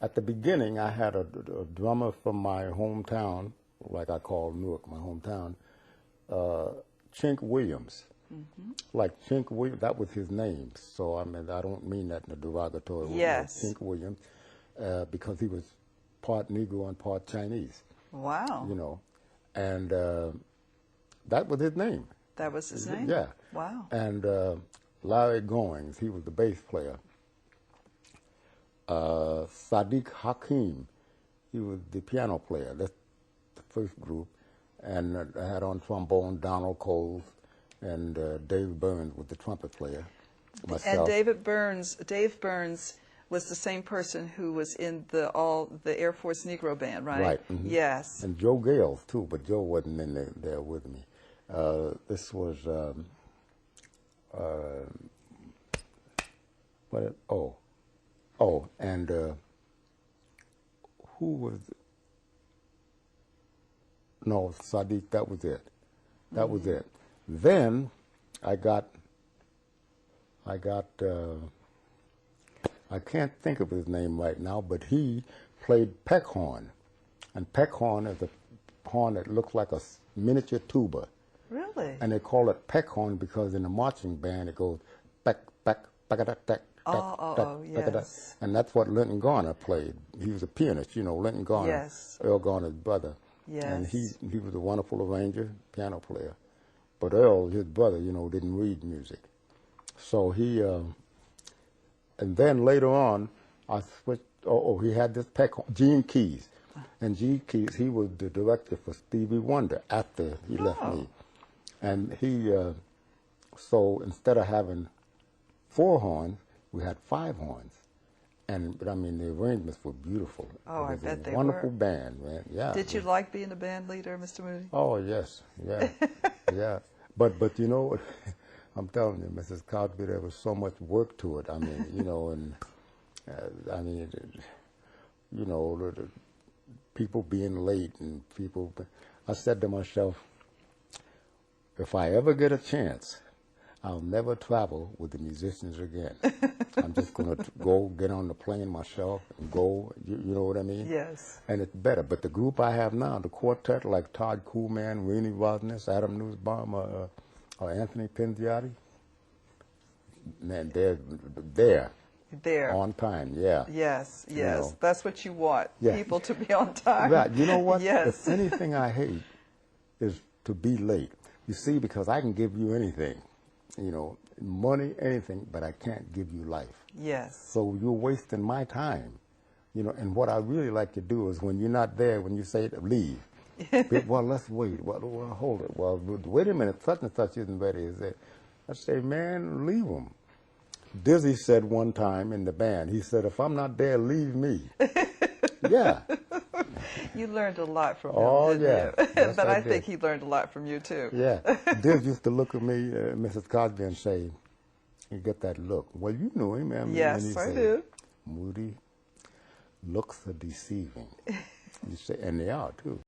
at the beginning, I had a drummer from my hometown, like I call Newark, my hometown, Chink Williams. Like Chink Williams, that was his name. So, I mean, I don't mean that in a derogatory way. Yes. Chink Williams, because he was part Negro and part Chinese. Wow. You know, and that was his name. That was his name? Yeah. Wow. And Larry Goings, he was the bass player. Sadiq Hakim, he was the piano player. That's the first group. And I had on trombone Donald Coles, and Dave Burns was the trumpet player. Myself. And Dave Burns was the same person who was in the Air Force Negro Band, right? Right. Mm-hmm. Yes. And Joe Gales too, but Joe wasn't in there with me. This was and who was? No, Sadiq. That was it. That was it. Then I got. I can't think of his name right now, but he played peckhorn, and peckhorn is a horn that looks like a miniature tuba. Really? And they call it peckhorn because in the marching band it goes peck, peck, peck-a-da-peck. Yes. And that's what Linton Garner played. He was a pianist, you know, Linton Garner, yes. Earl Garner's brother. Yes. And he was a wonderful arranger, piano player. But Earl, his brother, you know, didn't read music. So he, and then later on, I switched, he had this peckhorn, Gene Keys. And Gene Keys, he was the director for Stevie Wonder after he left me. And he, so instead of having 4 horns, we had 5 horns. But I mean, the arrangements were beautiful. Oh, I bet they were. Wonderful band, man. Yeah. Did you like being a band leader, Mr. Moody? Oh, yes. Yeah. Yeah. But you know, I'm telling you, Mrs. Cosby, there was so much work to it. I mean, you know, and I mean, you know, the people being late and people. I said to myself, if I ever get a chance, I'll never travel with the musicians again. I'm just going to go get on the plane myself and go, you know what I mean? Yes. And it's better. But the group I have now, the quartet, like Todd Koolman, Renee Rosnes, Adam Nussbaum, or Anthony Penziati, man, they're there. On time, yeah. Yes, yes. You know. That's what you want, yeah. people to be on time. Right. You know what? Yes. If anything I hate is to be late. You see, because I can give you anything. You know, money, anything, but I can't give you life. Yes. So you're wasting my time. You know, and what I really like to do is when you're not there, when you say leave, well, let's wait. Well, hold it. Well, wait a minute, such and such isn't ready. I say, man, leave them. Dizzy said one time in the band, he said, if I'm not there, leave me. Yeah. You learned a lot from him, oh, didn't yeah. you? Yes, But I did. think he learned a lot from you, too. Yeah. Diz used to look at me, Mrs. Cosby, and say, you get that look. Well, you knew him. I mean, yes, I do. Moody, looks are deceiving. You say, and they are, too.